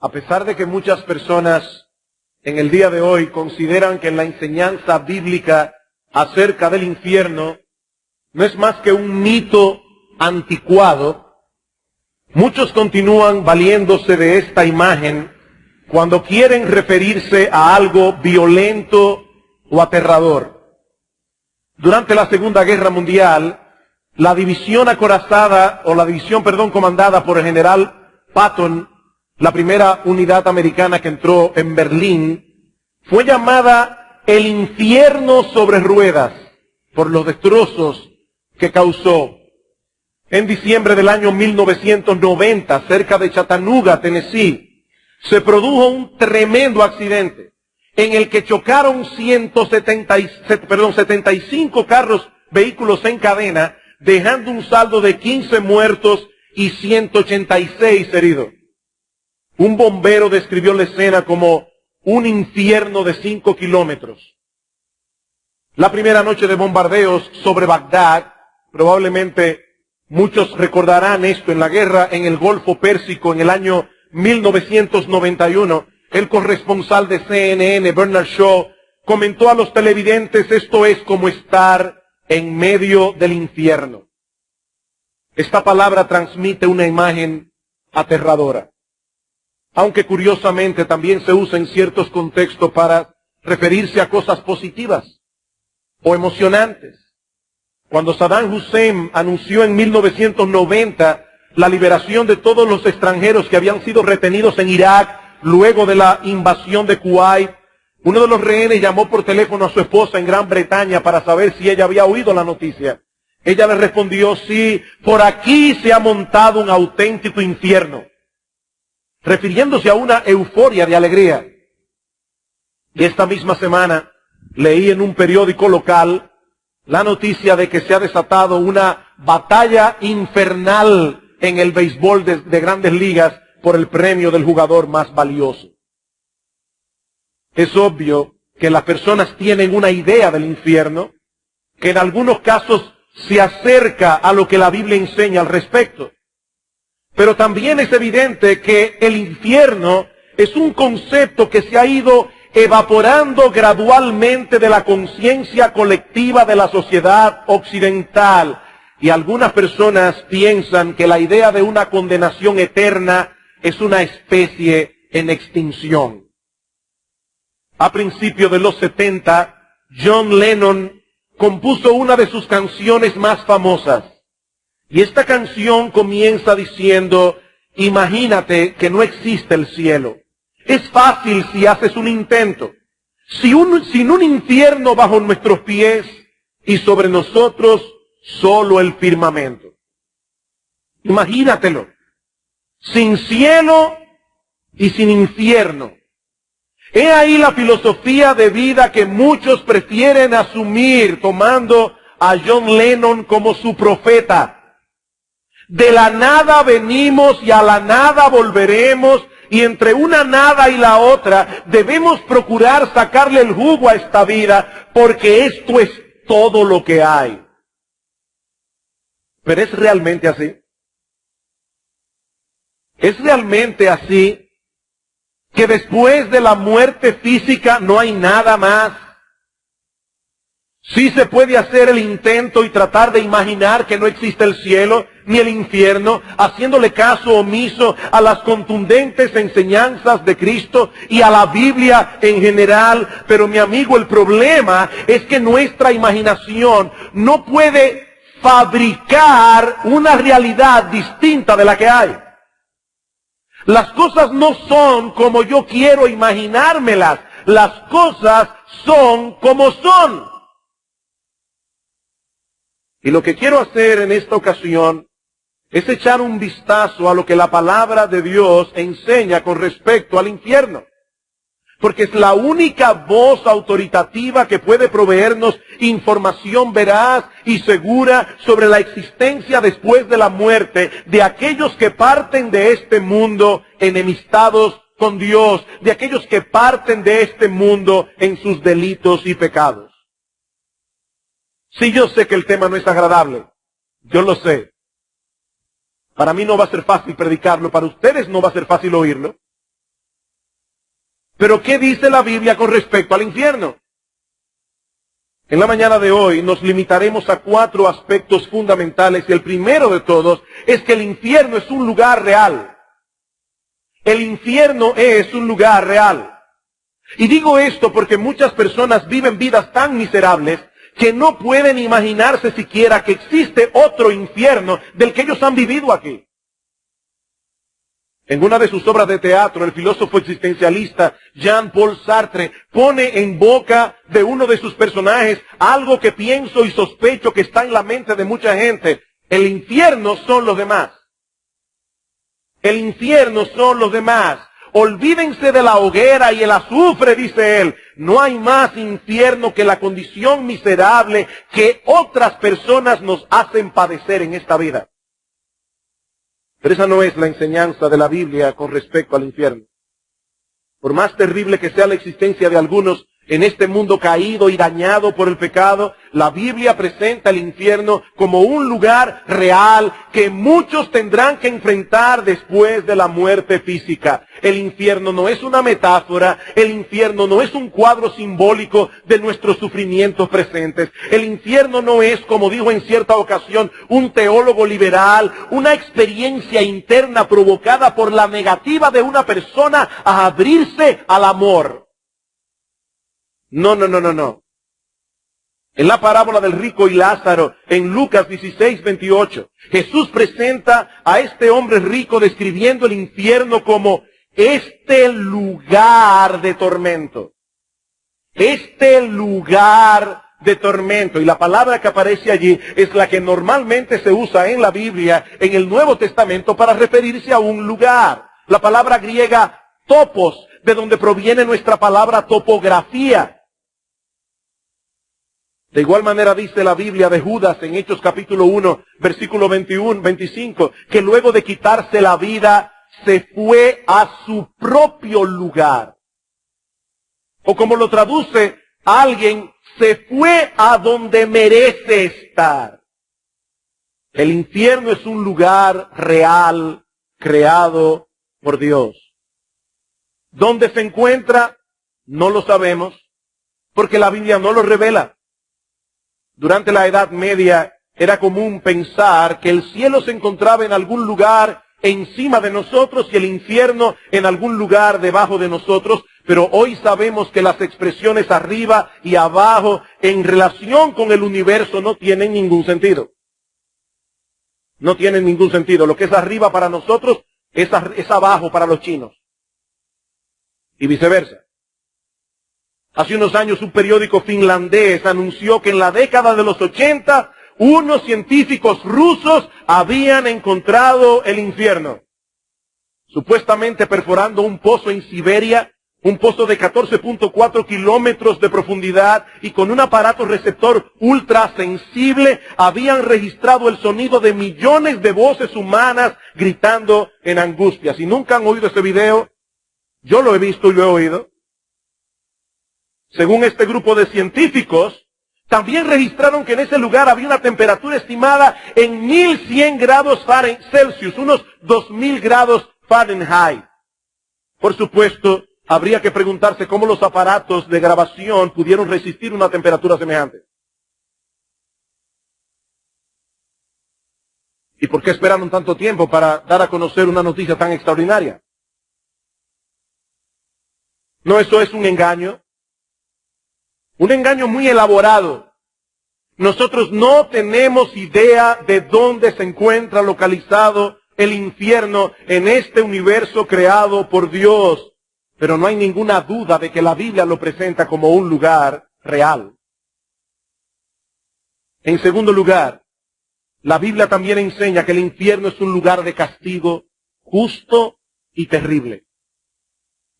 A pesar de que muchas personas en el día de hoy consideran que la enseñanza bíblica acerca del infierno no es más que un mito anticuado, muchos continúan valiéndose de esta imagen cuando quieren referirse a algo violento o aterrador. Durante la Segunda Guerra Mundial, la división comandada por el general Patton, la primera unidad americana que entró en Berlín, fue llamada el infierno sobre ruedas por los destrozos que causó. En diciembre del año 1990, cerca de Chattanooga, Tennessee, se produjo un tremendo accidente en el que chocaron 75 vehículos en cadena, dejando un saldo de 15 muertos y 186 heridos. Un bombero describió la escena como un infierno de 5 kilómetros. La primera noche de bombardeos sobre Bagdad, probablemente muchos recordarán esto, en la guerra en el Golfo Pérsico en el año 1991, el corresponsal de CNN, Bernard Shaw, comentó a los televidentes: esto es como estar en medio del infierno. Esta palabra transmite una imagen aterradora, aunque curiosamente también se usa en ciertos contextos para referirse a cosas positivas o emocionantes. Cuando Saddam Hussein anunció en 1990 la liberación de todos los extranjeros que habían sido retenidos en Irak luego de la invasión de Kuwait, uno de los rehenes llamó por teléfono a su esposa en Gran Bretaña para saber si ella había oído la noticia. Ella le respondió: sí, por aquí se ha montado un auténtico infierno, refiriéndose a una euforia de alegría. Y esta misma semana leí en un periódico local la noticia de que se ha desatado una batalla infernal en el béisbol de Grandes Ligas por el premio del jugador más valioso. Es obvio que las personas tienen una idea del infierno, que en algunos casos se acerca a lo que la Biblia enseña al respecto. Pero también es evidente que el infierno es un concepto que se ha ido evaporando gradualmente de la conciencia colectiva de la sociedad occidental. Y algunas personas piensan que la idea de una condenación eterna es una especie en extinción. A principios de los 70, John Lennon compuso una de sus canciones más famosas. Y esta canción comienza diciendo: imagínate que no existe el cielo. Es fácil si haces un intento. Sin un infierno bajo nuestros pies y sobre nosotros solo el firmamento. Imagínatelo. Sin cielo y sin infierno. He ahí la filosofía de vida que muchos prefieren asumir, tomando a John Lennon como su profeta. De la nada venimos y a la nada volveremos, y entre una nada y la otra debemos procurar sacarle el jugo a esta vida, porque esto es todo lo que hay. Pero ¿es realmente así? ¿Es realmente así que después de la muerte física no hay nada más? Sí se puede hacer el intento y tratar de imaginar que no existe el cielo ni el infierno, haciéndole caso omiso a las contundentes enseñanzas de Cristo y a la Biblia en general. Pero mi amigo, el problema es que nuestra imaginación no puede fabricar una realidad distinta de la que hay. Las cosas no son como yo quiero imaginármelas. Las cosas son como son. Y lo que quiero hacer en esta ocasión es echar un vistazo a lo que la palabra de Dios enseña con respecto al infierno. Porque es la única voz autoritativa que puede proveernos información veraz y segura sobre la existencia después de la muerte de aquellos que parten de este mundo enemistados con Dios, de aquellos que parten de este mundo en sus delitos y pecados. Sí, yo sé que el tema no es agradable, yo lo sé. Para mí no va a ser fácil predicarlo, para ustedes no va a ser fácil oírlo. Pero ¿qué dice la Biblia con respecto al infierno? En la mañana de hoy nos limitaremos a 4 aspectos fundamentales y el primero de todos es que el infierno es un lugar real. El infierno es un lugar real. Y digo esto porque muchas personas viven vidas tan miserables que no pueden imaginarse siquiera que existe otro infierno del que ellos han vivido aquí. En una de sus obras de teatro, el filósofo existencialista Jean-Paul Sartre pone en boca de uno de sus personajes algo que pienso y sospecho que está en la mente de mucha gente. El infierno son los demás. El infierno son los demás. Olvídense de la hoguera y el azufre, dice él. No hay más infierno que la condición miserable que otras personas nos hacen padecer en esta vida. Pero esa no es la enseñanza de la Biblia con respecto al infierno. Por más terrible que sea la existencia de algunos en este mundo caído y dañado por el pecado, la Biblia presenta el infierno como un lugar real que muchos tendrán que enfrentar después de la muerte física. El infierno no es una metáfora, el infierno no es un cuadro simbólico de nuestros sufrimientos presentes. El infierno no es, como dijo en cierta ocasión un teólogo liberal, una experiencia interna provocada por la negativa de una persona a abrirse al amor. No. En la parábola del rico y Lázaro, en Lucas 16:28, Jesús presenta a este hombre rico describiendo el infierno como este lugar de tormento. Este lugar de tormento. Y la palabra que aparece allí es la que normalmente se usa en la Biblia, en el Nuevo Testamento, para referirse a un lugar. La palabra griega topos, de donde proviene nuestra palabra topografía. De igual manera dice la Biblia de Judas en Hechos capítulo 1, versículo 25, que luego de quitarse la vida, se fue a su propio lugar. O como lo traduce alguien, se fue a donde merece estar. El infierno es un lugar real, creado por Dios. ¿Dónde se encuentra? No lo sabemos, porque la Biblia no lo revela. Durante la Edad Media era común pensar que el cielo se encontraba en algún lugar encima de nosotros y el infierno en algún lugar debajo de nosotros, pero hoy sabemos que las expresiones arriba y abajo en relación con el universo no tienen ningún sentido. No tienen ningún sentido. Lo que es arriba para nosotros es abajo para los chinos. Y viceversa. Hace unos años un periódico finlandés anunció que en la década de los 80 unos científicos rusos habían encontrado el infierno. Supuestamente perforando un pozo en Siberia, un pozo de 14.4 kilómetros de profundidad y con un aparato receptor ultra sensible, habían registrado el sonido de millones de voces humanas gritando en angustia. Si nunca han oído ese video, yo lo he visto y lo he oído. Según este grupo de científicos, también registraron que en ese lugar había una temperatura estimada en 1100 grados Celsius, unos 2000 grados Fahrenheit. Por supuesto, habría que preguntarse cómo los aparatos de grabación pudieron resistir una temperatura semejante. ¿Y por qué esperaron tanto tiempo para dar a conocer una noticia tan extraordinaria? ¿No eso es un engaño? Un engaño muy elaborado. Nosotros no tenemos idea de dónde se encuentra localizado el infierno en este universo creado por Dios. Pero no hay ninguna duda de que la Biblia lo presenta como un lugar real. En segundo lugar, la Biblia también enseña que el infierno es un lugar de castigo justo y terrible.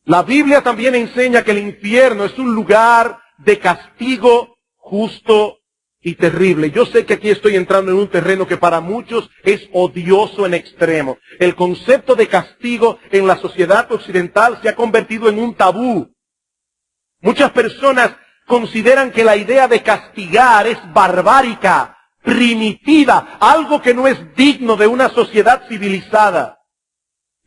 La Biblia también enseña que el infierno es un lugar de castigo justo y terrible. Yo sé que aquí estoy entrando en un terreno que para muchos es odioso en extremo. El concepto de castigo en la sociedad occidental se ha convertido en un tabú. Muchas personas consideran que la idea de castigar es barbárica, primitiva, algo que no es digno de una sociedad civilizada.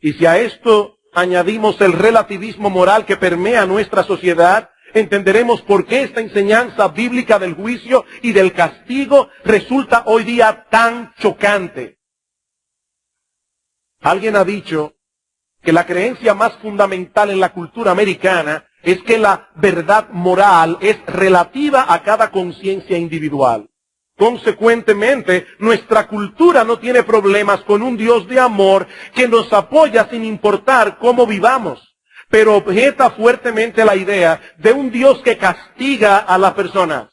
Y si a esto añadimos el relativismo moral que permea nuestra sociedad, entenderemos por qué esta enseñanza bíblica del juicio y del castigo resulta hoy día tan chocante. Alguien ha dicho que la creencia más fundamental en la cultura americana es que la verdad moral es relativa a cada conciencia individual. Consecuentemente, nuestra cultura no tiene problemas con un Dios de amor que nos apoya sin importar cómo vivamos, pero objeta fuertemente la idea de un Dios que castiga a las personas.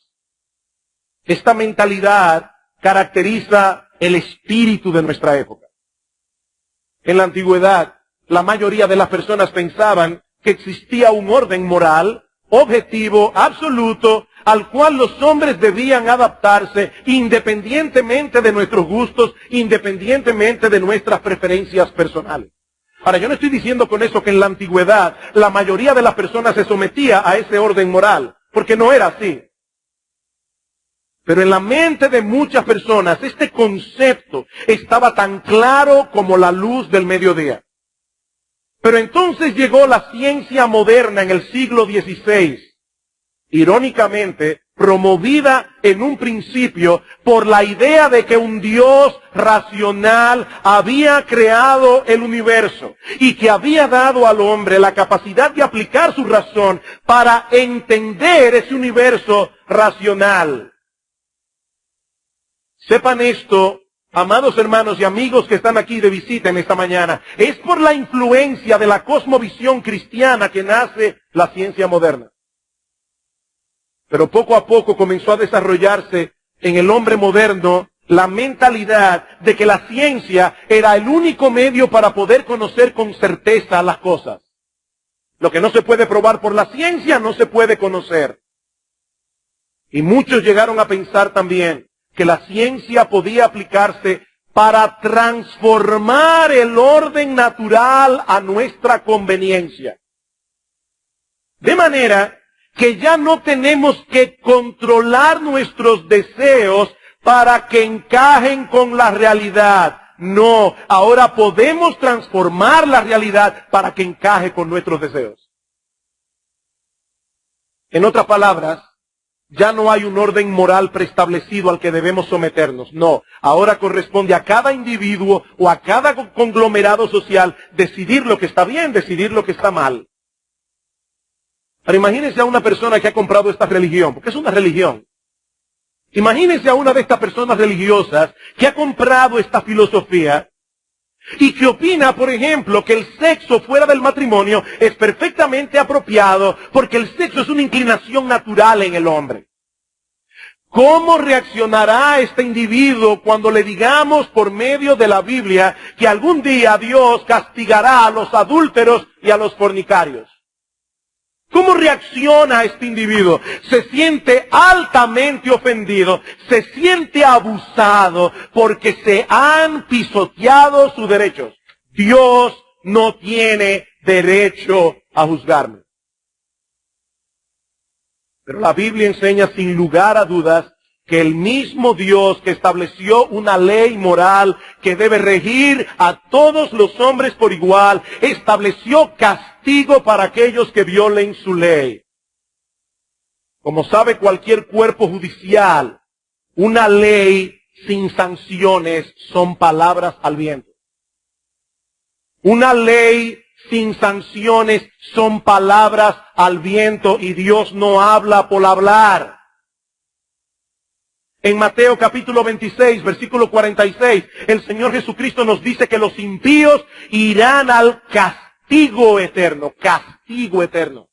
Esta mentalidad caracteriza el espíritu de nuestra época. En la antigüedad, la mayoría de las personas pensaban que existía un orden moral, objetivo, absoluto, al cual los hombres debían adaptarse independientemente de nuestros gustos, independientemente de nuestras preferencias personales. Ahora, yo no estoy diciendo con eso que en la antigüedad la mayoría de las personas se sometía a ese orden moral, porque no era así. Pero en la mente de muchas personas este concepto estaba tan claro como la luz del mediodía. Pero entonces llegó la ciencia moderna en el siglo XVI, irónicamente promovida en un principio por la idea de que un Dios racional había creado el universo y que había dado al hombre la capacidad de aplicar su razón para entender ese universo racional. Sepan esto, amados hermanos y amigos que están aquí de visita en esta mañana, es por la influencia de la cosmovisión cristiana que nace la ciencia moderna. Pero poco a poco comenzó a desarrollarse en el hombre moderno la mentalidad de que la ciencia era el único medio para poder conocer con certeza las cosas. Lo que no se puede probar por la ciencia no se puede conocer. Y muchos llegaron a pensar también que la ciencia podía aplicarse para transformar el orden natural a nuestra conveniencia. De manera que ya no tenemos que controlar nuestros deseos para que encajen con la realidad. No, ahora podemos transformar la realidad para que encaje con nuestros deseos. En otras palabras, ya no hay un orden moral preestablecido al que debemos someternos. No, ahora corresponde a cada individuo o a cada conglomerado social decidir lo que está bien, decidir lo que está mal. Pero imagínense a una persona que ha comprado esta religión, porque es una religión. Imagínense a una de estas personas religiosas que ha comprado esta filosofía y que opina, por ejemplo, que el sexo fuera del matrimonio es perfectamente apropiado porque el sexo es una inclinación natural en el hombre. ¿Cómo reaccionará este individuo cuando le digamos por medio de la Biblia que algún día Dios castigará a los adúlteros y a los fornicarios? ¿Cómo reacciona este individuo? Se siente altamente ofendido, se siente abusado porque se han pisoteado sus derechos. Dios no tiene derecho a juzgarme. Pero la Biblia enseña sin lugar a dudas que el mismo Dios que estableció una ley moral que debe regir a todos los hombres por igual, estableció castigo para aquellos que violen su ley. Como sabe cualquier cuerpo judicial, una ley sin sanciones son palabras al viento. Una ley sin sanciones son palabras al viento y Dios no habla por hablar. En Mateo capítulo 26, versículo 46, el Señor Jesucristo nos dice que los impíos irán al castigo eterno, castigo eterno.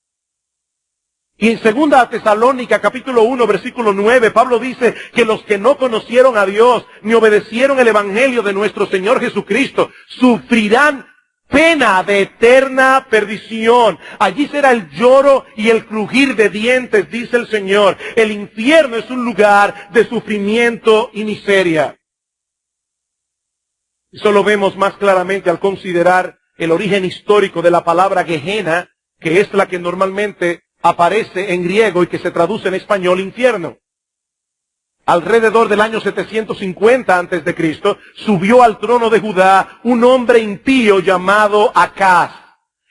Y en 2 Tesalónica capítulo 1, versículo 9, Pablo dice que los que no conocieron a Dios ni obedecieron el evangelio de nuestro Señor Jesucristo sufrirán pena de eterna perdición. Allí será el lloro y el crujir de dientes, dice el Señor. El infierno es un lugar de sufrimiento y miseria. Eso lo vemos más claramente al considerar el origen histórico de la palabra Gehenna, que es la que normalmente aparece en griego y que se traduce en español infierno. Alrededor del año 750 a.C., subió al trono de Judá un hombre impío llamado Acaz.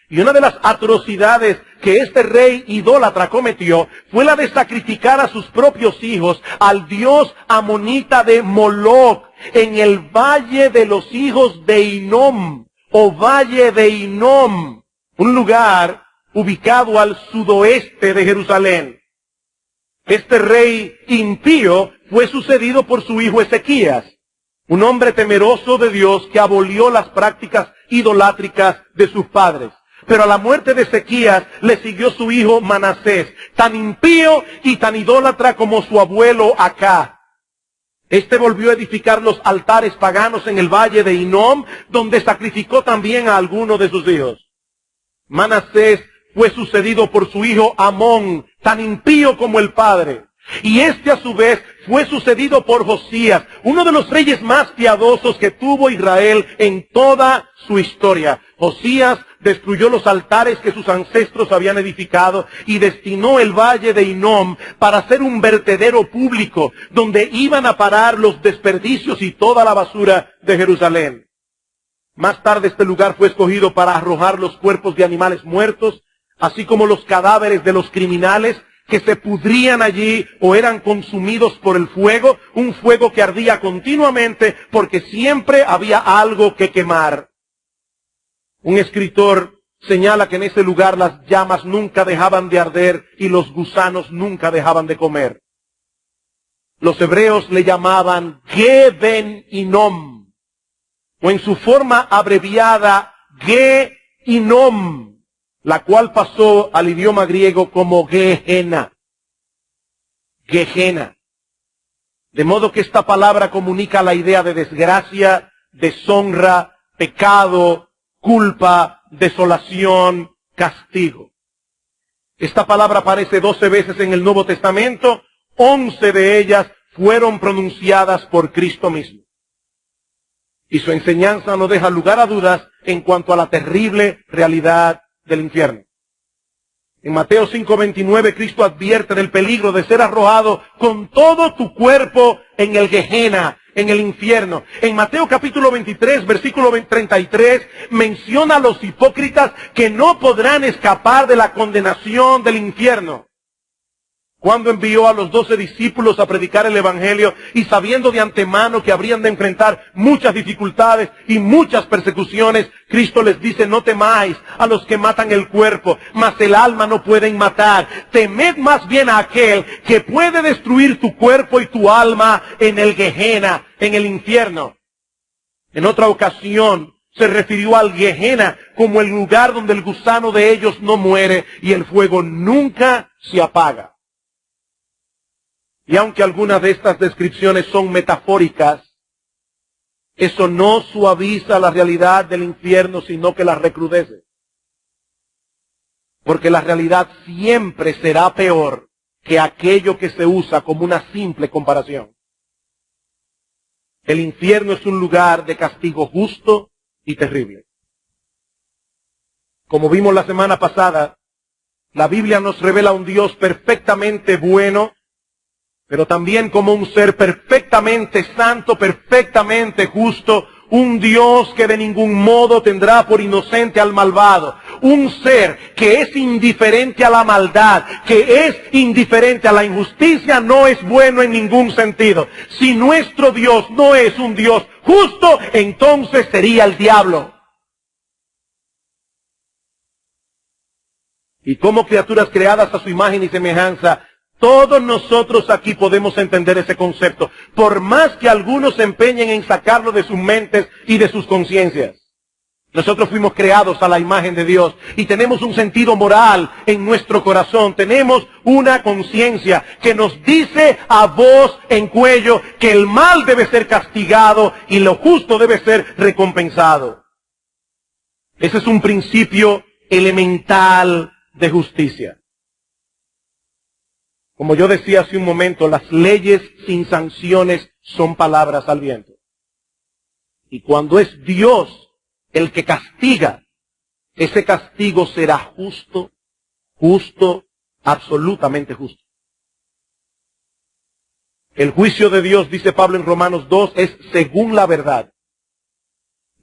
Y una de las atrocidades que este rey idólatra cometió fue la de sacrificar a sus propios hijos al dios amonita de Moloc en el valle de los hijos de Hinnom, o valle de Hinnom, un lugar ubicado al sudoeste de Jerusalén. Este rey impío fue sucedido por su hijo Ezequías, un hombre temeroso de Dios que abolió las prácticas idolátricas de sus padres. Pero a la muerte de Ezequías le siguió su hijo Manasés, tan impío y tan idólatra como su abuelo Acá. Este volvió a edificar los altares paganos en el valle de Hinnom, donde sacrificó también a algunos de sus hijos. Manasés fue sucedido por su hijo Amón, tan impío como el padre. Y este a su vez fue sucedido por Josías, uno de los reyes más piadosos que tuvo Israel en toda su historia. Josías destruyó los altares que sus ancestros habían edificado y destinó el valle de Hinnom para ser un vertedero público donde iban a parar los desperdicios y toda la basura de Jerusalén. Más tarde este lugar fue escogido para arrojar los cuerpos de animales muertos, así como los cadáveres de los criminales que se pudrían allí o eran consumidos por el fuego, un fuego que ardía continuamente porque siempre había algo que quemar. Un escritor señala que en ese lugar las llamas nunca dejaban de arder y los gusanos nunca dejaban de comer. Los hebreos le llamaban Ge-ben Hinnom, o en su forma abreviada Ge-Hinnom, la cual pasó al idioma griego como Gehenna. Gehenna. De modo que esta palabra comunica la idea de desgracia, deshonra, pecado, culpa, desolación, castigo. Esta palabra aparece 12 veces en el Nuevo Testamento, 11 de ellas fueron pronunciadas por Cristo mismo. Y su enseñanza no deja lugar a dudas en cuanto a la terrible realidad del infierno. En Mateo 5:29 Cristo advierte del peligro de ser arrojado con todo tu cuerpo en el Gehenna, en el infierno. En Mateo capítulo 23, versículo 33, menciona a los hipócritas que no podrán escapar de la condenación del infierno. Cuando envió a los 12 discípulos a predicar el Evangelio y sabiendo de antemano que habrían de enfrentar muchas dificultades y muchas persecuciones, Cristo les dice: no temáis a los que matan el cuerpo, mas el alma no pueden matar. Temed más bien a aquel que puede destruir tu cuerpo y tu alma en el Gehenna, en el infierno. En otra ocasión se refirió al Gehenna como el lugar donde el gusano de ellos no muere y el fuego nunca se apaga. Y aunque algunas de estas descripciones son metafóricas, eso no suaviza la realidad del infierno, sino que la recrudece. Porque la realidad siempre será peor que aquello que se usa como una simple comparación. El infierno es un lugar de castigo justo y terrible. Como vimos la semana pasada, la Biblia nos revela un Dios perfectamente bueno, pero también como un ser perfectamente santo, perfectamente justo, un Dios que de ningún modo tendrá por inocente al malvado, un ser que es indiferente a la maldad, que es indiferente a la injusticia, no es bueno en ningún sentido. Si nuestro Dios no es un Dios justo, entonces sería el diablo. Y como criaturas creadas a su imagen y semejanza, todos nosotros aquí podemos entender ese concepto, por más que algunos se empeñen en sacarlo de sus mentes y de sus conciencias. Nosotros fuimos creados a la imagen de Dios y tenemos un sentido moral en nuestro corazón. Tenemos una conciencia que nos dice a voz en cuello que el mal debe ser castigado y lo justo debe ser recompensado. Ese es un principio elemental de justicia. Como yo decía hace un momento, las leyes sin sanciones son palabras al viento. Y cuando es Dios el que castiga, ese castigo será justo, absolutamente justo. El juicio de Dios, dice Pablo en Romanos 2, es según la verdad.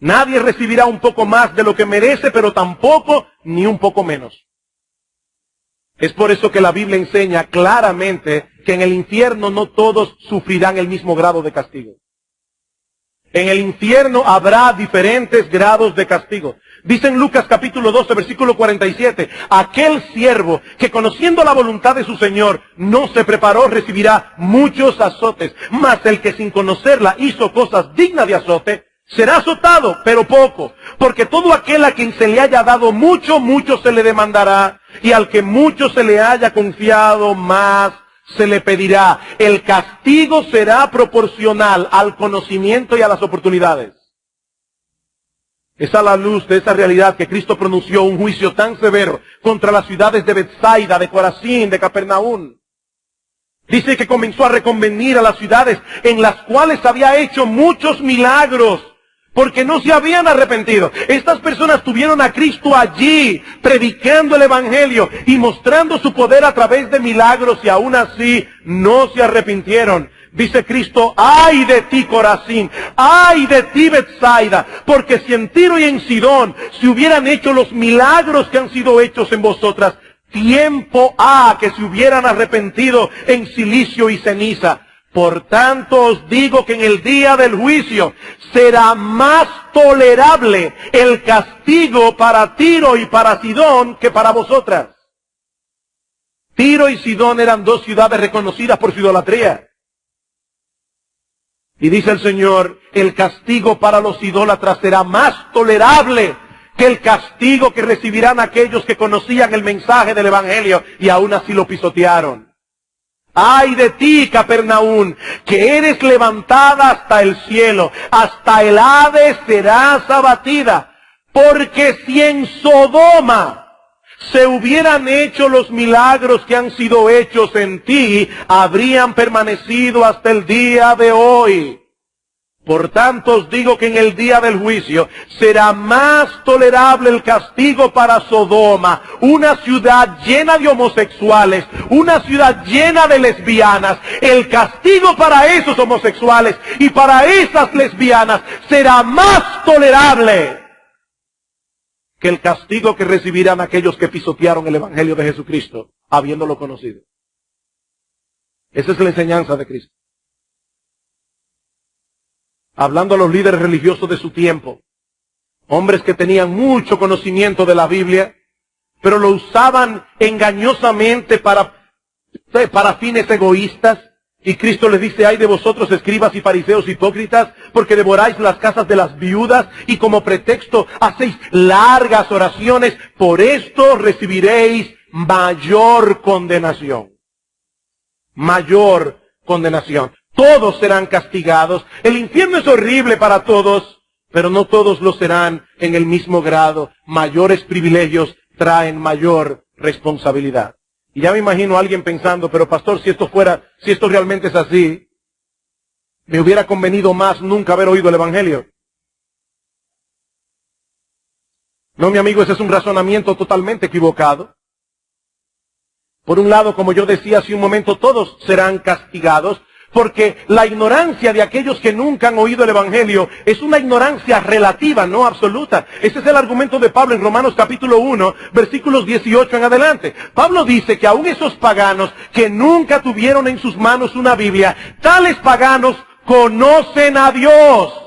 Nadie recibirá un poco más de lo que merece, pero tampoco ni un poco menos. Es por eso que la Biblia enseña claramente que en el infierno no todos sufrirán el mismo grado de castigo. En el infierno habrá diferentes grados de castigo. Dice en Lucas capítulo 12, versículo 47, aquel siervo que conociendo la voluntad de su Señor no se preparó recibirá muchos azotes, mas el que sin conocerla hizo cosas dignas de azote, será azotado, pero poco, porque todo aquel a quien se le haya dado mucho, mucho se le demandará, y al que mucho se le haya confiado, más se le pedirá. El castigo será proporcional al conocimiento y a las oportunidades. Es a la luz de esa realidad que Cristo pronunció un juicio tan severo contra las ciudades de Betsaida, de Corazín, de Capernaum. Dice que comenzó a reconvenir a las ciudades en las cuales había hecho muchos milagros, porque no se habían arrepentido. Estas personas tuvieron a Cristo allí, predicando el Evangelio y mostrando su poder a través de milagros, y aún así no se arrepintieron. Dice Cristo, ¡ay de ti, Corazín! ¡Ay de ti, Betsaida! Porque si en Tiro y en Sidón se hubieran hecho los milagros que han sido hechos en vosotras, tiempo ha que se hubieran arrepentido en silicio y ceniza. Por tanto os digo que en el día del juicio será más tolerable el castigo para Tiro y para Sidón que para vosotras. Tiro y Sidón eran dos ciudades reconocidas por su idolatría. Y dice el Señor, el castigo para los idólatras será más tolerable que el castigo que recibirán aquellos que conocían el mensaje del Evangelio y aún así lo pisotearon. ¡Ay de ti, Capernaum, que eres levantada hasta el cielo! Hasta el Hades serás abatida. Porque si en Sodoma se hubieran hecho los milagros que han sido hechos en ti, habrían permanecido hasta el día de hoy. Por tanto os digo que en el día del juicio será más tolerable el castigo para Sodoma, una ciudad llena de homosexuales, una ciudad llena de lesbianas. El castigo para esos homosexuales y para esas lesbianas será más tolerable que el castigo que recibirán aquellos que pisotearon el Evangelio de Jesucristo, habiéndolo conocido. Esa es la enseñanza de Cristo. Hablando a los líderes religiosos de su tiempo, hombres que tenían mucho conocimiento de la Biblia, pero lo usaban engañosamente para fines egoístas. Y Cristo les dice, ay de vosotros, escribas y fariseos hipócritas, porque devoráis las casas de las viudas y como pretexto hacéis largas oraciones. Por esto recibiréis mayor condenación. Mayor condenación. Todos serán castigados. El infierno es horrible para todos, pero no todos lo serán en el mismo grado. Mayores privilegios traen mayor responsabilidad. Y ya me imagino a alguien pensando, pero pastor, si esto realmente es así, me hubiera convenido más nunca haber oído el Evangelio. No, mi amigo, ese es un razonamiento totalmente equivocado. Por un lado, como yo decía hace un momento, todos serán castigados, porque la ignorancia de aquellos que nunca han oído el Evangelio es una ignorancia relativa, no absoluta. Ese es el argumento de Pablo en Romanos capítulo 1, versículos 18 en adelante. Pablo dice que aún esos paganos que nunca tuvieron en sus manos una Biblia, tales paganos conocen a Dios.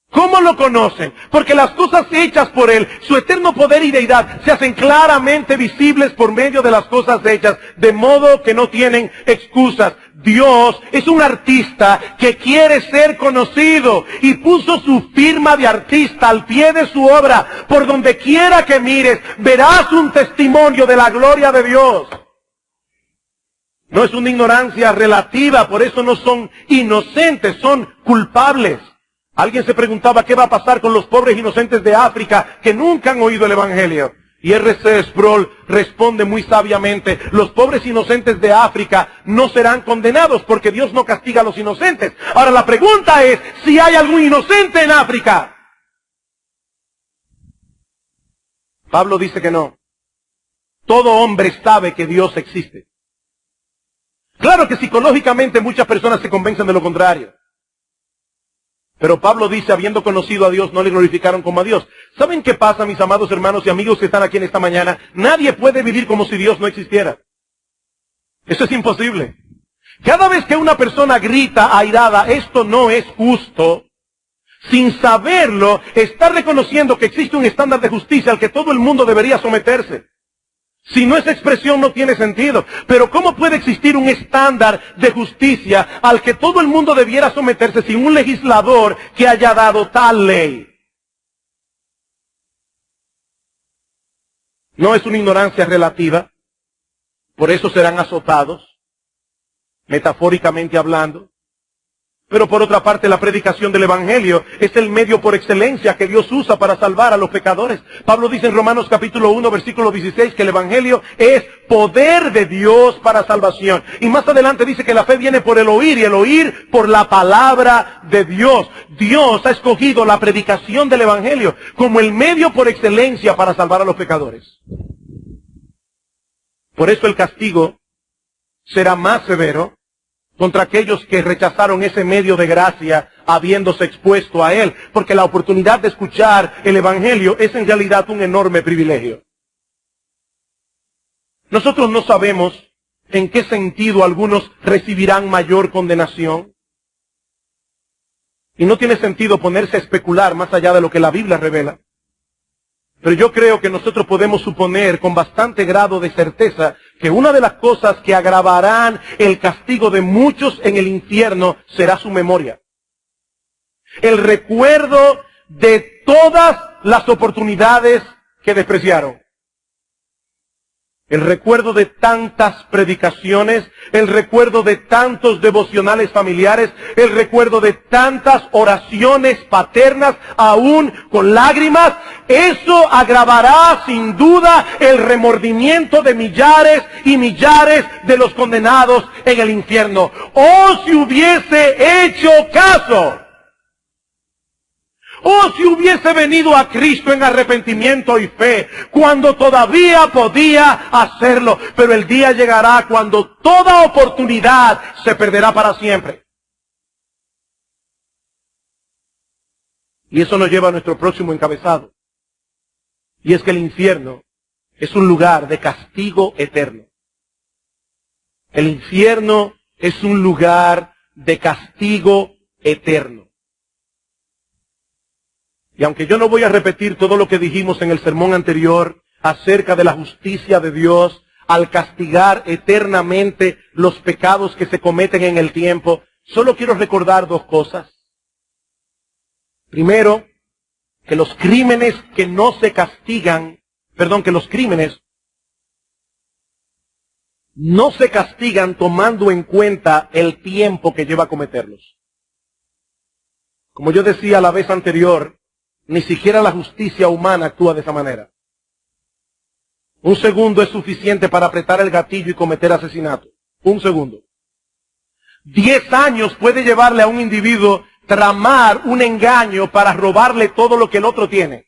¿Cómo lo conocen? Porque las cosas hechas por Él, su eterno poder y deidad, se hacen claramente visibles por medio de las cosas hechas, de modo que no tienen excusas. Dios es un artista que quiere ser conocido y puso su firma de artista al pie de su obra. Por donde quiera que mires, verás un testimonio de la gloria de Dios. No es una ignorancia relativa, por eso no son inocentes, son culpables. Alguien se preguntaba qué va a pasar con los pobres inocentes de África que nunca han oído el Evangelio. Y R.C. Sproul responde muy sabiamente, los pobres inocentes de África no serán condenados porque Dios no castiga a los inocentes. Ahora la pregunta es si hay algún inocente en África. Pablo dice que no. Todo hombre sabe que Dios existe. Claro que psicológicamente muchas personas se convencen de lo contrario. Pero Pablo dice, habiendo conocido a Dios, no le glorificaron como a Dios. ¿Saben qué pasa, mis amados hermanos y amigos que están aquí en esta mañana? Nadie puede vivir como si Dios no existiera. Eso es imposible. Cada vez que una persona grita airada, esto no es justo, sin saberlo, está reconociendo que existe un estándar de justicia al que todo el mundo debería someterse. Si no, esa expresión no tiene sentido. Pero ¿cómo puede existir un estándar de justicia al que todo el mundo debiera someterse sin un legislador que haya dado tal ley? No es una ignorancia relativa. Por eso serán azotados, metafóricamente hablando. Pero por otra parte, la predicación del Evangelio es el medio por excelencia que Dios usa para salvar a los pecadores. Pablo dice en Romanos capítulo 1, versículo 16, que el Evangelio es poder de Dios para salvación. Y más adelante dice que la fe viene por el oír y el oír por la palabra de Dios. Dios ha escogido la predicación del Evangelio como el medio por excelencia para salvar a los pecadores. Por eso el castigo será más severo contra aquellos que rechazaron ese medio de gracia habiéndose expuesto a él, porque la oportunidad de escuchar el Evangelio es en realidad un enorme privilegio. Nosotros no sabemos en qué sentido algunos recibirán mayor condenación. Y no tiene sentido ponerse a especular más allá de lo que la Biblia revela. Pero yo creo que nosotros podemos suponer con bastante grado de certeza que una de las cosas que agravarán el castigo de muchos en el infierno será su memoria. El recuerdo de todas las oportunidades que despreciaron. El recuerdo de tantas predicaciones, el recuerdo de tantos devocionales familiares, el recuerdo de tantas oraciones paternas, aún con lágrimas, eso agravará sin duda el remordimiento de millares y millares de los condenados en el infierno. ¡Oh, si hubiese hecho caso! ¡Oh, si hubiese venido a Cristo en arrepentimiento y fe, cuando todavía podía hacerlo! Pero el día llegará cuando toda oportunidad se perderá para siempre. Y eso nos lleva a nuestro próximo encabezado. Y es que el infierno es un lugar de castigo eterno. El infierno es un lugar de castigo eterno. Y aunque yo no voy a repetir todo lo que dijimos en el sermón anterior acerca de la justicia de Dios al castigar eternamente los pecados que se cometen en el tiempo, solo quiero recordar dos cosas. Primero, que los crímenes que no se castigan, que los crímenes no se castigan tomando en cuenta el tiempo que lleva a cometerlos. Como yo decía la vez anterior, ni siquiera la justicia humana actúa de esa manera. Un segundo es suficiente para apretar el gatillo y cometer asesinato. Un segundo. 10 años puede llevarle a un individuo tramar un engaño para robarle todo lo que el otro tiene.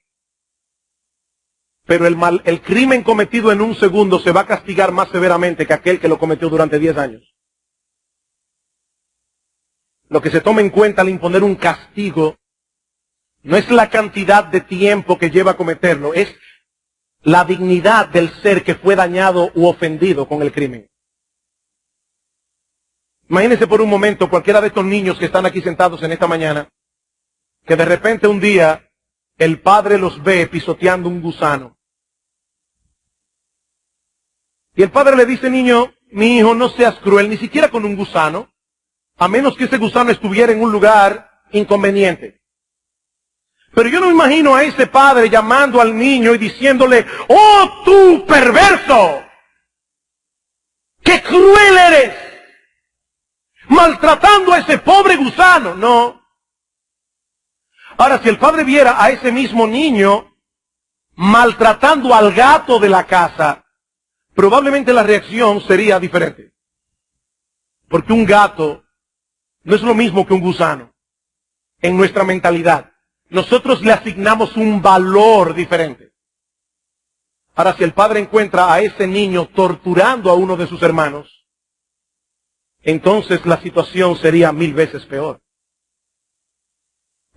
Pero el crimen cometido en un segundo se va a castigar más severamente que aquel que lo cometió durante 10 años. Lo que se toma en cuenta al imponer un castigo no es la cantidad de tiempo que lleva a cometerlo, es la dignidad del ser que fue dañado u ofendido con el crimen. Imagínense por un momento cualquiera de estos niños que están aquí sentados en esta mañana, que de repente un día el padre los ve pisoteando un gusano. Y el padre le dice, niño, mi hijo, no seas cruel, ni siquiera con un gusano, a menos que ese gusano estuviera en un lugar inconveniente. Pero yo no me imagino a ese padre llamando al niño y diciéndole, ¡oh, tú perverso! ¡Qué cruel eres! Maltratando a ese pobre gusano. No. Ahora, si el padre viera a ese mismo niño maltratando al gato de la casa, probablemente la reacción sería diferente. Porque un gato no es lo mismo que un gusano en nuestra mentalidad. Nosotros le asignamos un valor diferente. Ahora, si el padre encuentra a ese niño torturando a uno de sus hermanos, entonces la situación sería 1000 veces peor.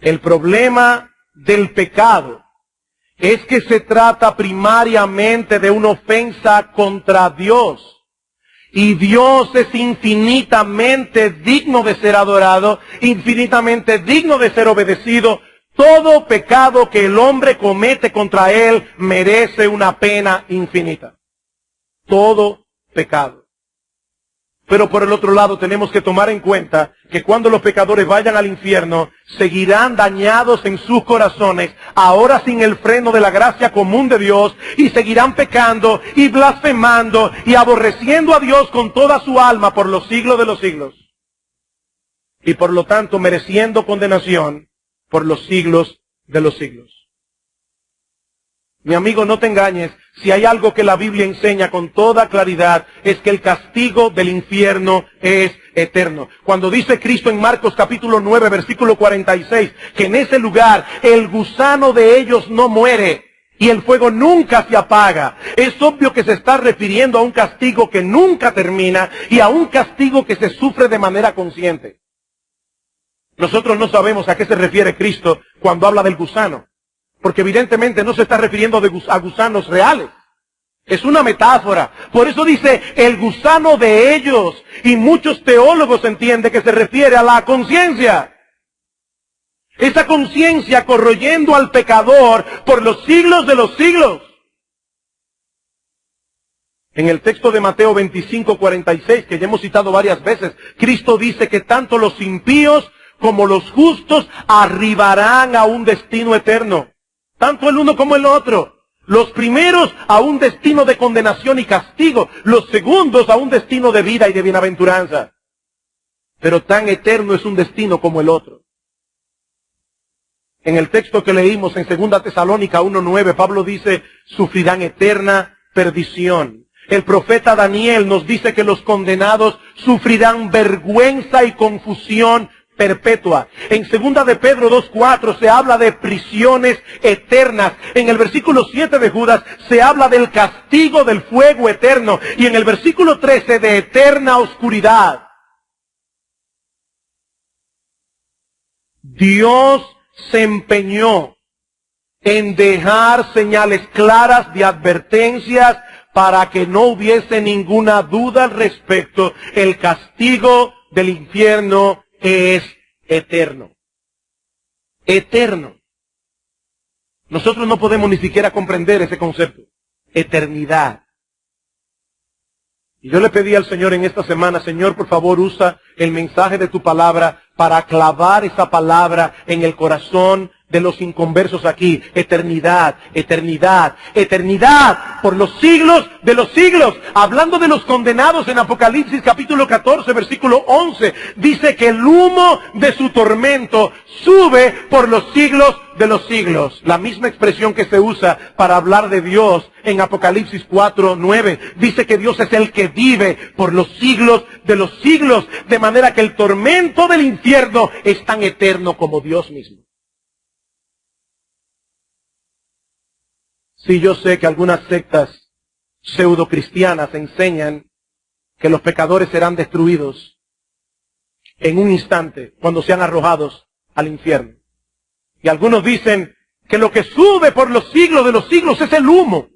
El problema del pecado es que se trata primariamente de una ofensa contra Dios. Y Dios es infinitamente digno de ser adorado, infinitamente digno de ser obedecido. Todo pecado que el hombre comete contra Él merece una pena infinita. Todo pecado. Pero por el otro lado tenemos que tomar en cuenta que cuando los pecadores vayan al infierno, seguirán dañados en sus corazones, ahora sin el freno de la gracia común de Dios, y seguirán pecando y blasfemando y aborreciendo a Dios con toda su alma por los siglos de los siglos. Y por lo tanto mereciendo condenación por los siglos de los siglos. Mi amigo, no te engañes, si hay algo que la Biblia enseña con toda claridad, es que el castigo del infierno es eterno. Cuando dice Cristo en Marcos capítulo 9, versículo 46, que en ese lugar el gusano de ellos no muere y el fuego nunca se apaga, es obvio que se está refiriendo a un castigo que nunca termina y a un castigo que se sufre de manera consciente. Nosotros no sabemos a qué se refiere Cristo cuando habla del gusano. Porque evidentemente no se está refiriendo a gusanos reales. Es una metáfora. Por eso dice el gusano de ellos. Y muchos teólogos entienden que se refiere a la conciencia. Esa conciencia corroyendo al pecador por los siglos de los siglos. En el texto de Mateo 25:46, que ya hemos citado varias veces, Cristo dice que tanto los impíos como los justos arribarán a un destino eterno. Tanto el uno como el otro. Los primeros a un destino de condenación y castigo. Los segundos a un destino de vida y de bienaventuranza. Pero tan eterno es un destino como el otro. En el texto que leímos en 2 Tesalónica 1:9, Pablo dice, sufrirán eterna perdición. El profeta Daniel nos dice que los condenados sufrirán vergüenza y confusión perpetua. En 2 de Pedro 2:4 se habla de prisiones eternas. En el versículo 7 de Judas se habla del castigo del fuego eterno. Y en el versículo 13 de eterna oscuridad. Dios se empeñó en dejar señales claras de advertencias para que no hubiese ninguna duda al respecto. El castigo del infierno es eterno. Eterno. Nosotros no podemos ni siquiera comprender ese concepto. Eternidad. Y yo le pedí al Señor en esta semana, Señor, por favor, usa el mensaje de tu palabra para clavar esa palabra en el corazón de los inconversos aquí. Eternidad, eternidad, eternidad, por los siglos de los siglos. Hablando de los condenados en Apocalipsis capítulo 14, versículo 11, dice que el humo de su tormento sube por los siglos de los siglos. La misma expresión que se usa para hablar de Dios en Apocalipsis 4:9. Dice que Dios es el que vive por los siglos de los siglos, de manera que el tormento del infierno es tan eterno como Dios mismo. Sí, yo sé que algunas sectas pseudocristianas enseñan que los pecadores serán destruidos en un instante cuando sean arrojados al infierno. Y algunos dicen que lo que sube por los siglos de los siglos es el humo.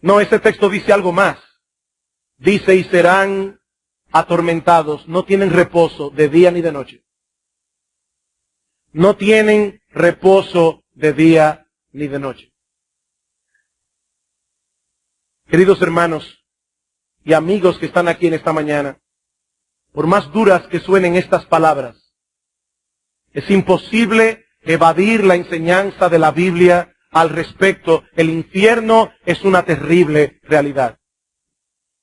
No, ese texto dice algo más. Dice, y serán atormentados, no tienen reposo de día ni de noche. No tienen reposo de día ni de noche. Queridos hermanos y amigos que están aquí en esta mañana, por más duras que suenen estas palabras, es imposible evadir la enseñanza de la Biblia al respecto. El infierno es una terrible realidad.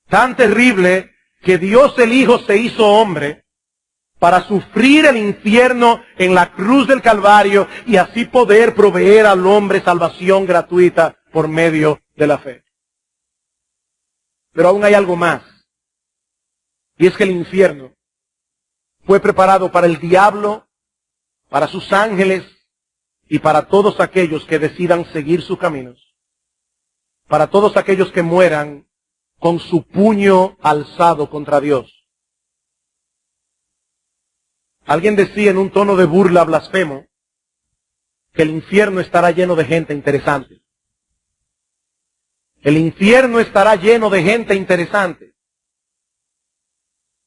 Tan terrible que Dios el Hijo se hizo hombre para sufrir el infierno en la cruz del Calvario y así poder proveer al hombre salvación gratuita por medio de la fe. Pero aún hay algo más. Y es que el infierno fue preparado para el diablo, para sus ángeles y para todos aquellos que decidan seguir sus caminos. Para todos aquellos que mueran con su puño alzado contra Dios. Alguien decía en un tono de burla blasfemo que el infierno estará lleno de gente interesante. El infierno estará lleno de gente interesante.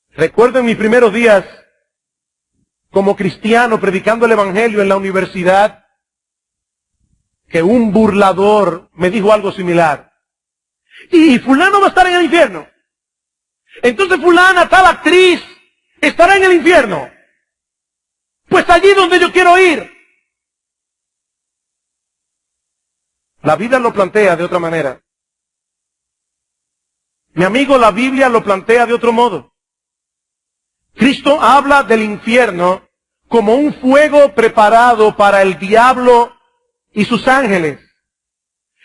Recuerdo en mis primeros días como cristiano predicando el evangelio en la universidad que un burlador me dijo algo similar. Y fulano va a estar en el infierno. Entonces fulana, tal actriz, estará en el infierno. Pues allí donde yo quiero ir. La vida lo plantea de otra manera. Mi amigo, la Biblia lo plantea de otro modo. Cristo habla del infierno como un fuego preparado para el diablo y sus ángeles.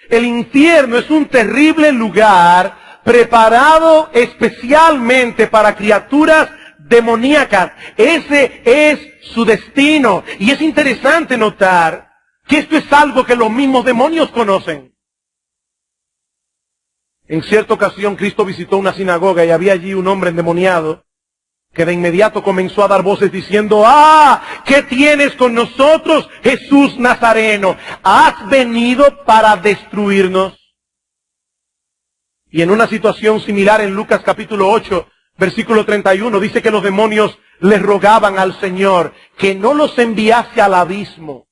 El infierno es un terrible lugar preparado especialmente para criaturas demoníacas. Ese es su destino. Y es interesante notar que esto es algo que los mismos demonios conocen. En cierta ocasión Cristo visitó una sinagoga y había allí un hombre endemoniado que de inmediato comenzó a dar voces diciendo: ¡Ah! ¿Qué tienes con nosotros, Jesús Nazareno? ¿Has venido para destruirnos? Y en una situación similar en Lucas capítulo 8, versículo 31, dice que los demonios le rogaban al Señor que no los enviase al abismo.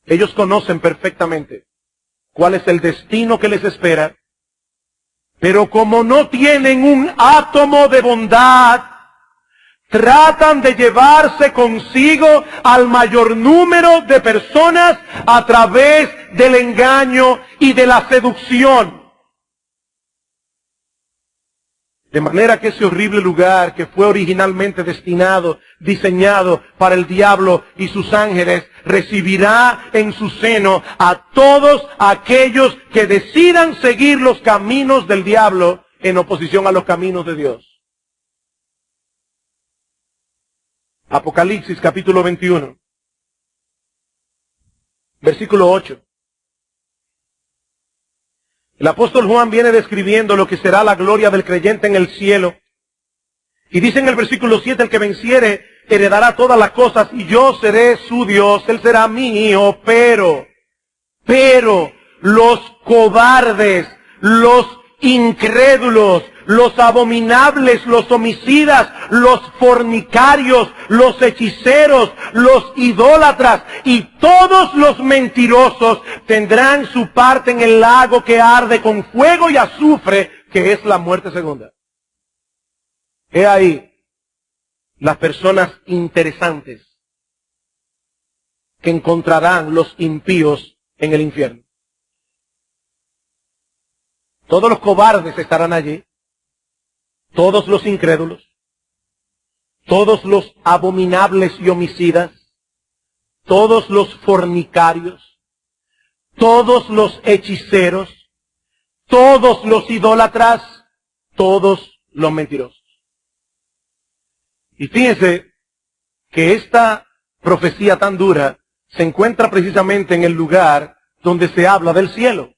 Ellos conocen perfectamente cuál es el destino que les espera, pero como no tienen un átomo de bondad, tratan de llevarse consigo al mayor número de personas a través del engaño y de la seducción. De manera que ese horrible lugar que fue originalmente destinado, diseñado para el diablo y sus ángeles, recibirá en su seno a todos aquellos que decidan seguir los caminos del diablo en oposición a los caminos de Dios. Apocalipsis capítulo 21, versículo 8. El apóstol Juan viene describiendo lo que será la gloria del creyente en el cielo. Y dice en el versículo 7, el que venciere heredará todas las cosas y yo seré su Dios, él será mi hijo, pero los cobardes, los incrédulos, los abominables, los homicidas, los fornicarios, los hechiceros, los idólatras y todos los mentirosos tendrán su parte en el lago que arde con fuego y azufre, que es la muerte segunda. He ahí las personas interesantes que encontrarán los impíos en el infierno. Todos los cobardes estarán allí, todos los incrédulos, todos los abominables y homicidas, todos los fornicarios, todos los hechiceros, todos los idólatras, todos los mentirosos. Y fíjense que esta profecía tan dura se encuentra precisamente en el lugar donde se habla del cielo.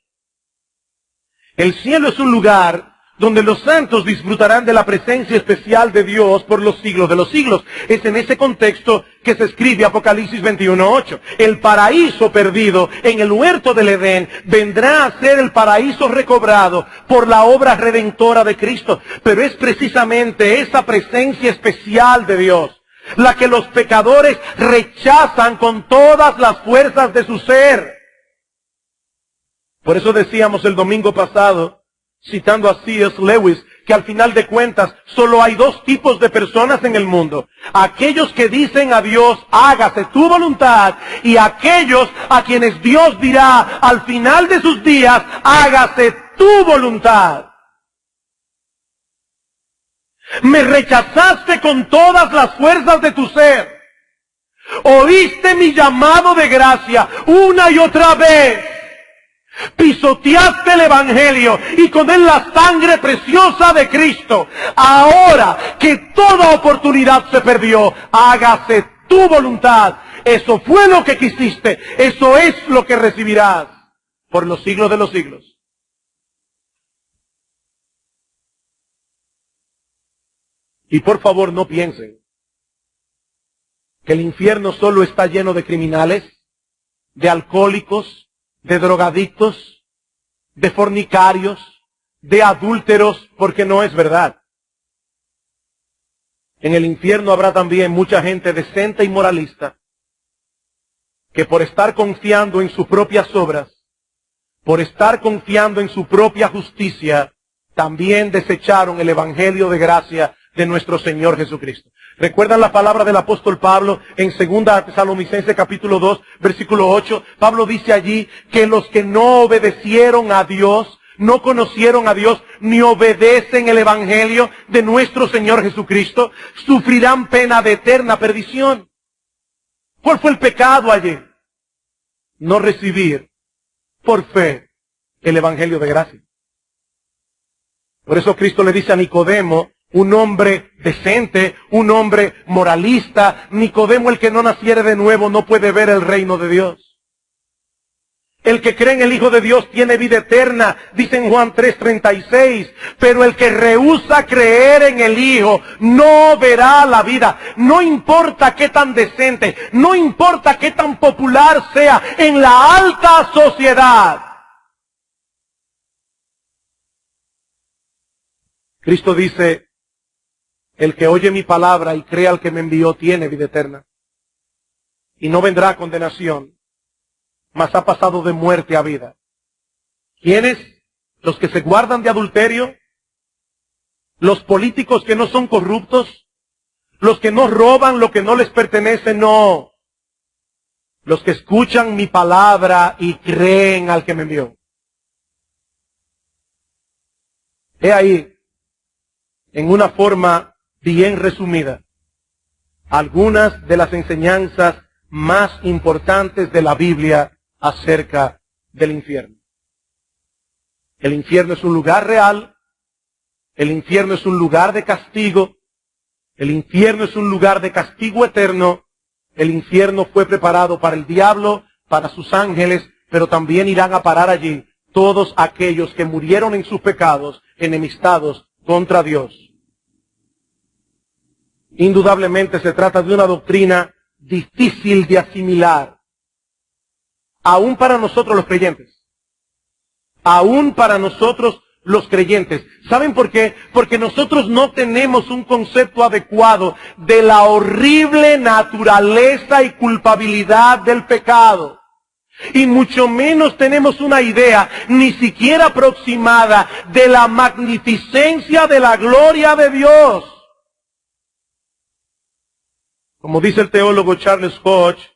El cielo es un lugar donde los santos disfrutarán de la presencia especial de Dios por los siglos de los siglos. Es en ese contexto que se escribe Apocalipsis 21:8. El paraíso perdido en el huerto del Edén vendrá a ser el paraíso recobrado por la obra redentora de Cristo. Pero es precisamente esa presencia especial de Dios la que los pecadores rechazan con todas las fuerzas de su ser. Por eso decíamos el domingo pasado, citando a C.S. Lewis, que al final de cuentas solo hay dos tipos de personas en el mundo. Aquellos que dicen a Dios, hágase tu voluntad, y aquellos a quienes Dios dirá al final de sus días, hágase tu voluntad. Me rechazaste con todas las fuerzas de tu ser. Oíste mi llamado de gracia una y otra vez. Pisoteaste el Evangelio y con él la sangre preciosa de Cristo. Ahora que toda oportunidad se perdió, hágase tu voluntad. Eso fue lo que quisiste. Eso es lo que recibirás por los siglos de los siglos. Y por favor no piensen que el infierno solo está lleno de criminales, de alcohólicos, de drogadictos, de fornicarios, de adúlteros, porque no es verdad. En el infierno habrá también mucha gente decente y moralista, que por estar confiando en sus propias obras, por estar confiando en su propia justicia, también desecharon el evangelio de gracia de nuestro Señor Jesucristo. ¿Recuerdan la palabra del apóstol Pablo en 2 Tesalonicenses capítulo 2, versículo 8? Pablo dice allí que los que no obedecieron a Dios, no conocieron a Dios, ni obedecen el evangelio de nuestro Señor Jesucristo, sufrirán pena de eterna perdición. ¿Cuál fue el pecado allí? No recibir por fe el evangelio de gracia. Por eso Cristo le dice a Nicodemo, un hombre decente, un hombre moralista, Nicodemo, el que no naciere de nuevo, no puede ver el reino de Dios. El que cree en el Hijo de Dios tiene vida eterna, dice en Juan 3:36, pero el que rehúsa creer en el Hijo no verá la vida. No importa qué tan decente, no importa qué tan popular sea en la alta sociedad. Cristo dice, el que oye mi palabra y cree al que me envió tiene vida eterna. Y no vendrá a condenación, mas ha pasado de muerte a vida. ¿Quiénes? Los que se guardan de adulterio, los políticos que no son corruptos, los que no roban lo que no les pertenece, no. Los que escuchan mi palabra y creen al que me envió. He ahí, en una forma bien resumida, algunas de las enseñanzas más importantes de la Biblia acerca del infierno. El infierno es un lugar real, el infierno es un lugar de castigo, el infierno es un lugar de castigo eterno, el infierno fue preparado para el diablo, para sus ángeles, pero también irán a parar allí todos aquellos que murieron en sus pecados, enemistados contra Dios. Indudablemente se trata de una doctrina difícil de asimilar, aún para nosotros los creyentes. Aún para nosotros los creyentes. ¿Saben por qué? Porque nosotros no tenemos un concepto adecuado de la horrible naturaleza y culpabilidad del pecado. Y mucho menos tenemos una idea, ni siquiera aproximada, de la magnificencia de la gloria de Dios. Como dice el teólogo Charles Hodge,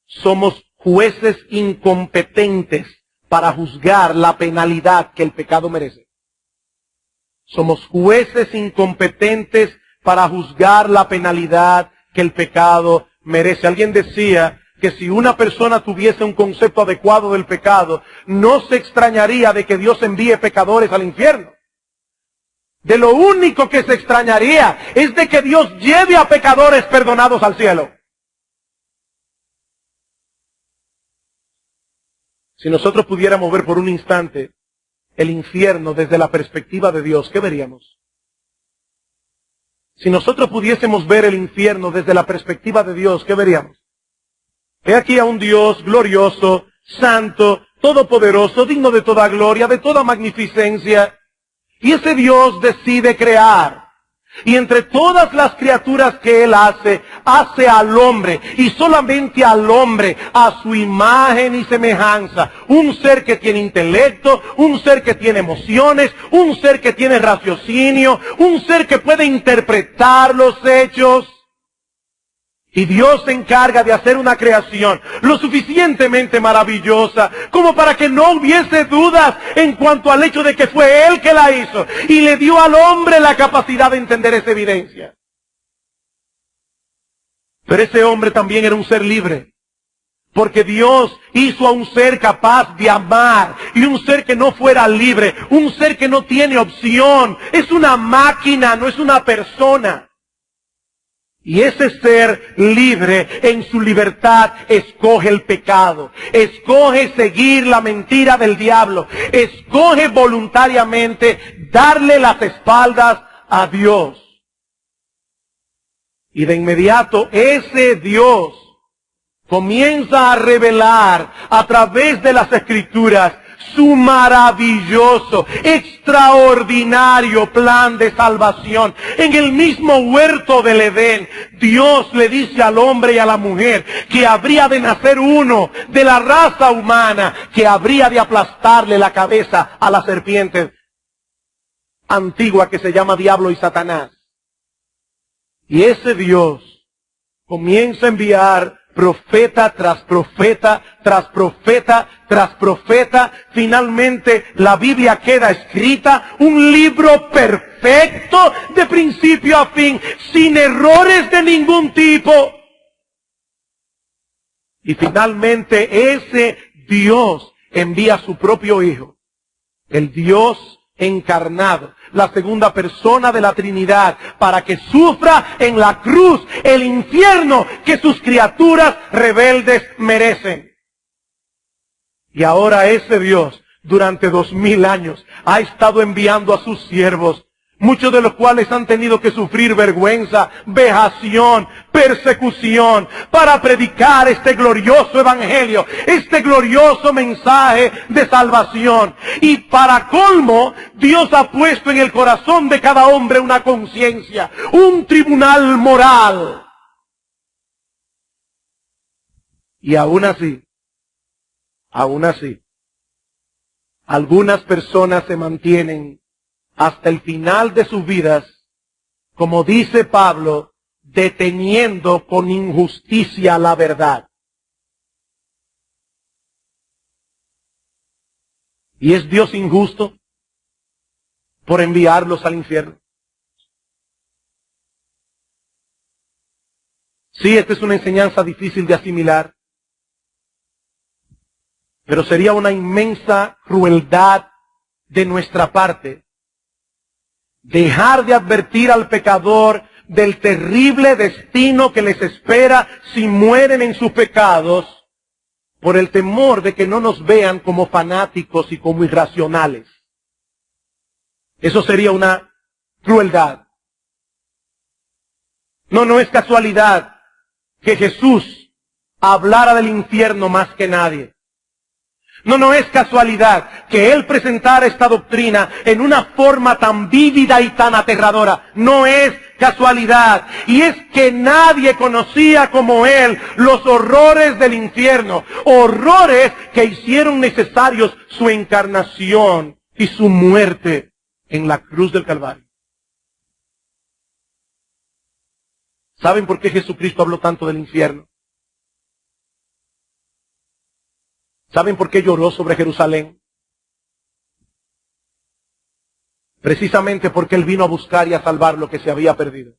somos jueces incompetentes para juzgar la penalidad que el pecado merece. Somos jueces incompetentes para juzgar la penalidad que el pecado merece. Alguien decía que si una persona tuviese un concepto adecuado del pecado, no se extrañaría de que Dios envíe pecadores al infierno. De lo único que se extrañaría es de que Dios lleve a pecadores perdonados al cielo. Si nosotros pudiéramos ver por un instante el infierno desde la perspectiva de Dios, ¿qué veríamos? Si nosotros pudiésemos ver el infierno desde la perspectiva de Dios, ¿qué veríamos? He aquí a un Dios glorioso, santo, todopoderoso, digno de toda gloria, de toda magnificencia. Y ese Dios decide crear. Y entre todas las criaturas que Él hace al hombre, y solamente al hombre, a su imagen y semejanza. Un ser que tiene intelecto, un ser que tiene emociones, un ser que tiene raciocinio, un ser que puede interpretar los hechos. Y Dios se encarga de hacer una creación lo suficientemente maravillosa como para que no hubiese dudas en cuanto al hecho de que fue Él que la hizo. Y le dio al hombre la capacidad de entender esa evidencia. Pero ese hombre también era un ser libre. Porque Dios hizo a un ser capaz de amar. Y un ser que no fuera libre. Un ser que no tiene opción. Es una máquina, no es una persona. Y ese ser libre en su libertad escoge el pecado, escoge seguir la mentira del diablo, escoge voluntariamente darle las espaldas a Dios. Y de inmediato ese Dios comienza a revelar a través de las Escrituras su maravilloso, extraordinario plan de salvación. En el mismo huerto del Edén, Dios le dice al hombre y a la mujer que habría de nacer uno de la raza humana que habría de aplastarle la cabeza a la serpiente antigua que se llama Diablo y Satanás. Y ese Dios comienza a enviar profeta tras profeta, tras profeta, tras profeta. Finalmente la Biblia queda escrita, un libro perfecto de principio a fin, sin errores de ningún tipo. Y finalmente ese Dios envía a su propio Hijo, el Dios encarnado, la segunda persona de la Trinidad, para que sufra en la cruz el infierno que sus criaturas rebeldes merecen. Y ahora ese Dios, durante 2000 años, ha estado enviando a sus siervos, muchos de los cuales han tenido que sufrir vergüenza, vejación, persecución, para predicar este glorioso evangelio, este glorioso mensaje de salvación. Y para colmo, Dios ha puesto en el corazón de cada hombre una conciencia, un tribunal moral. Y aún así, algunas personas se mantienen hasta el final de sus vidas, como dice Pablo, deteniendo con injusticia la verdad. ¿Y es Dios injusto por enviarlos al infierno? Sí, esta es una enseñanza difícil de asimilar, pero sería una inmensa crueldad de nuestra parte dejar de advertir al pecador del terrible destino que les espera si mueren en sus pecados, por el temor de que no nos vean como fanáticos y como irracionales. Eso sería una crueldad. No es casualidad que Jesús hablara del infierno más que nadie. No es casualidad que Él presentara esta doctrina en una forma tan vívida y tan aterradora. No es casualidad. Y es que nadie conocía como Él los horrores del infierno. Horrores que hicieron necesarios su encarnación y su muerte en la cruz del Calvario. ¿Saben por qué Jesucristo habló tanto del infierno? ¿Saben por qué lloró sobre Jerusalén? Precisamente porque Él vino a buscar y a salvar lo que se había perdido.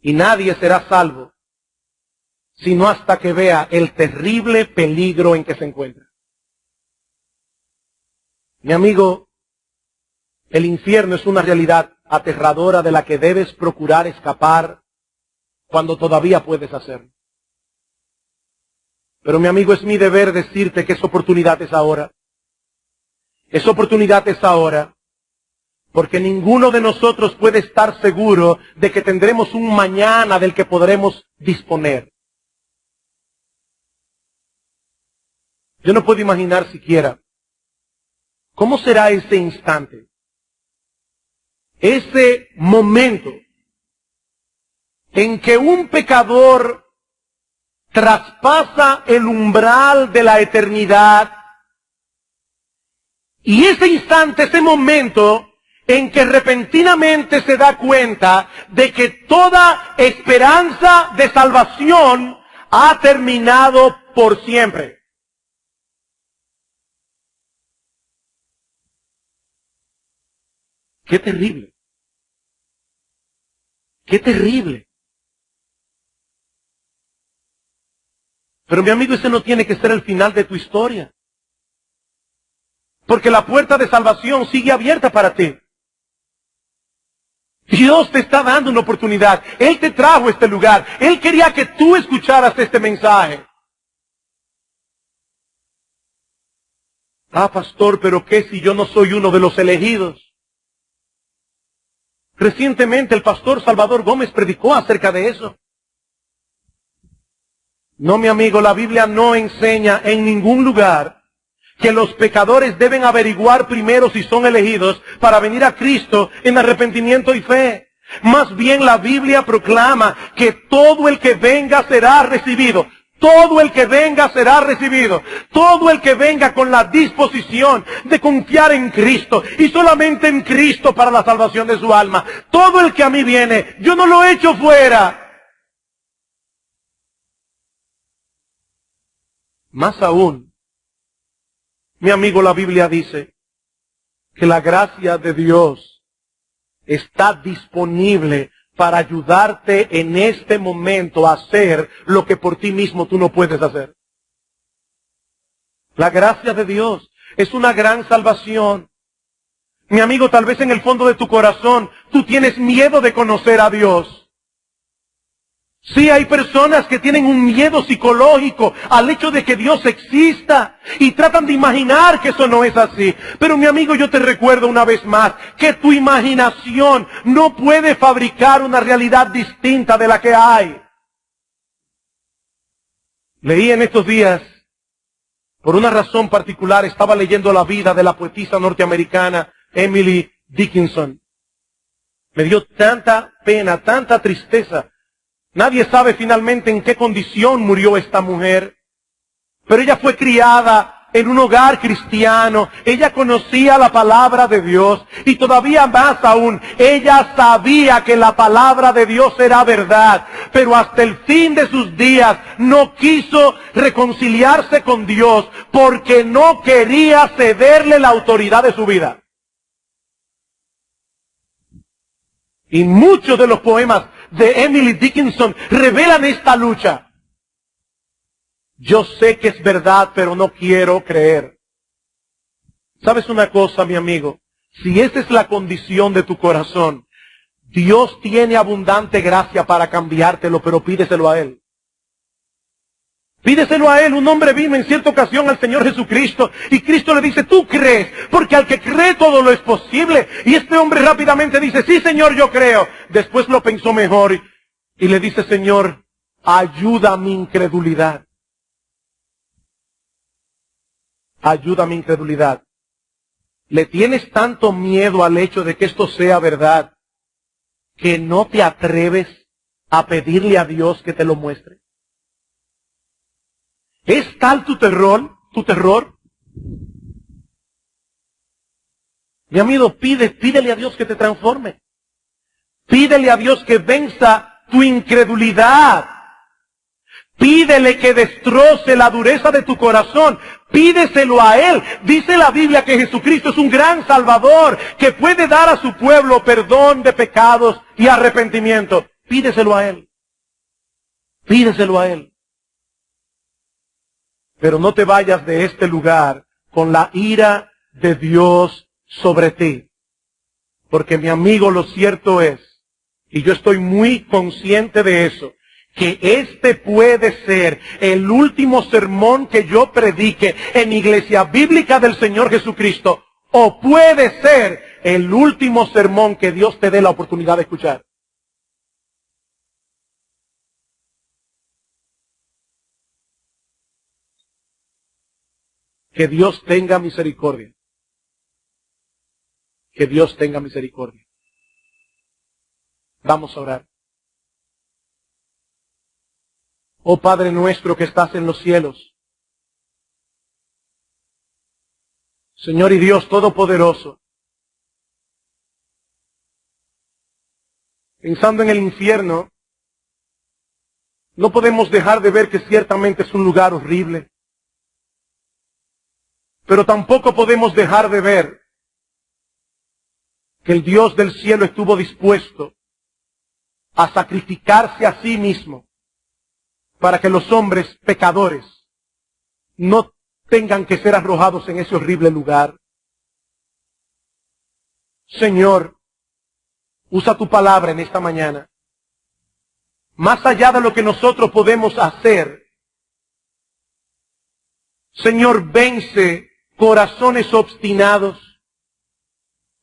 Y nadie será salvo sino hasta que vea el terrible peligro en que se encuentra. Mi amigo, el infierno es una realidad aterradora de la que debes procurar escapar cuando todavía puedes hacerlo. Pero mi amigo, es mi deber decirte que esa oportunidad es ahora. Esa oportunidad es ahora. Porque ninguno de nosotros puede estar seguro de que tendremos un mañana del que podremos disponer. Yo no puedo imaginar siquiera cómo será ese instante, ese momento en que un pecador traspasa el umbral de la eternidad, y ese instante, ese momento en que repentinamente se da cuenta de que toda esperanza de salvación ha terminado por siempre. ¡Qué terrible! ¡Qué terrible! Pero mi amigo, ese no tiene que ser el final de tu historia. Porque la puerta de salvación sigue abierta para ti. Dios te está dando una oportunidad. Él te trajo a este lugar. Él quería que tú escucharas este mensaje. Ah, pastor, pero ¿qué si yo no soy uno de los elegidos? Recientemente el pastor Salvador Gómez predicó acerca de eso. No, mi amigo, la Biblia no enseña en ningún lugar que los pecadores deben averiguar primero si son elegidos para venir a Cristo en arrepentimiento y fe. Más bien la Biblia proclama que todo el que venga será recibido. Todo el que venga será recibido. Todo el que venga con la disposición de confiar en Cristo y solamente en Cristo para la salvación de su alma. Todo el que a mí viene, yo no lo echo fuera. Más aún, mi amigo, la Biblia dice que la gracia de Dios está disponible para ayudarte en este momento a hacer lo que por ti mismo tú no puedes hacer. La gracia de Dios es una gran salvación. Mi amigo, tal vez en el fondo de tu corazón tú tienes miedo de conocer a Dios. Sí, hay personas que tienen un miedo psicológico al hecho de que Dios exista y tratan de imaginar que eso no es así. Pero mi amigo, yo te recuerdo una vez más que tu imaginación no puede fabricar una realidad distinta de la que hay. Leí en estos días, por una razón particular, estaba leyendo la vida de la poetisa norteamericana Emily Dickinson. Me dio tanta pena, tanta tristeza. Nadie sabe finalmente en qué condición murió esta mujer, pero ella fue criada en un hogar cristiano, ella conocía la palabra de Dios y todavía más aún, ella sabía que la palabra de Dios era verdad, pero hasta el fin de sus días no quiso reconciliarse con Dios porque no quería cederle la autoridad de su vida. Y muchos de los poemas de Emily Dickinson revelan esta lucha. Yo sé que es verdad, pero no quiero creer. ¿Sabes una cosa, mi amigo? Si esa es la condición de tu corazón, Dios tiene abundante gracia para cambiártelo, pero pídeselo a Él. Pídeselo a Él. Un hombre vino en cierta ocasión al Señor Jesucristo y Cristo le dice, tú crees, porque al que cree todo lo es posible. Y este hombre rápidamente dice, sí Señor, yo creo. Después lo pensó mejor y le dice, Señor, ayuda mi incredulidad. Ayuda mi incredulidad. Le tienes tanto miedo al hecho de que esto sea verdad que no te atreves a pedirle a Dios que te lo muestre. ¿Es tal tu terror? Mi amigo, pídele a Dios que te transforme. Pídele a Dios que venza tu incredulidad. Pídele que destroce la dureza de tu corazón. Pídeselo a Él. Dice la Biblia que Jesucristo es un gran Salvador que puede dar a su pueblo perdón de pecados y arrepentimiento. Pídeselo a Él. Pídeselo a Él. Pero no te vayas de este lugar con la ira de Dios sobre ti. Porque mi amigo, lo cierto es, y yo estoy muy consciente de eso, que este puede ser el último sermón que yo predique en Iglesia Bíblica del Señor Jesucristo, o puede ser el último sermón que Dios te dé la oportunidad de escuchar. Que Dios tenga misericordia. Que Dios tenga misericordia. Vamos a orar. Oh Padre nuestro que estás en los cielos. Señor y Dios Todopoderoso. Pensando en el infierno, no podemos dejar de ver que ciertamente es un lugar horrible. Pero tampoco podemos dejar de ver que el Dios del cielo estuvo dispuesto a sacrificarse a sí mismo para que los hombres pecadores no tengan que ser arrojados en ese horrible lugar. Señor, usa tu palabra en esta mañana. Más allá de lo que nosotros podemos hacer, Señor, vence corazones obstinados,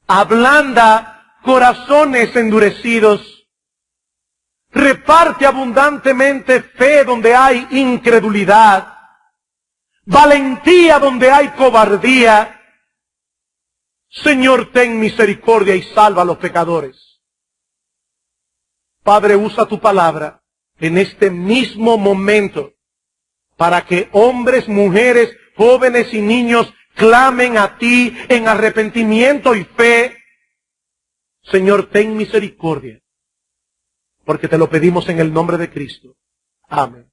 ablanda corazones endurecidos. Reparte abundantemente fe donde hay incredulidad, valentía donde hay cobardía. Señor, ten misericordia y salva a los pecadores. Padre, usa tu palabra en este mismo momento para que hombres, mujeres, jóvenes y niños clamen a ti en arrepentimiento y fe. Señor, ten misericordia, porque te lo pedimos en el nombre de Cristo. Amén.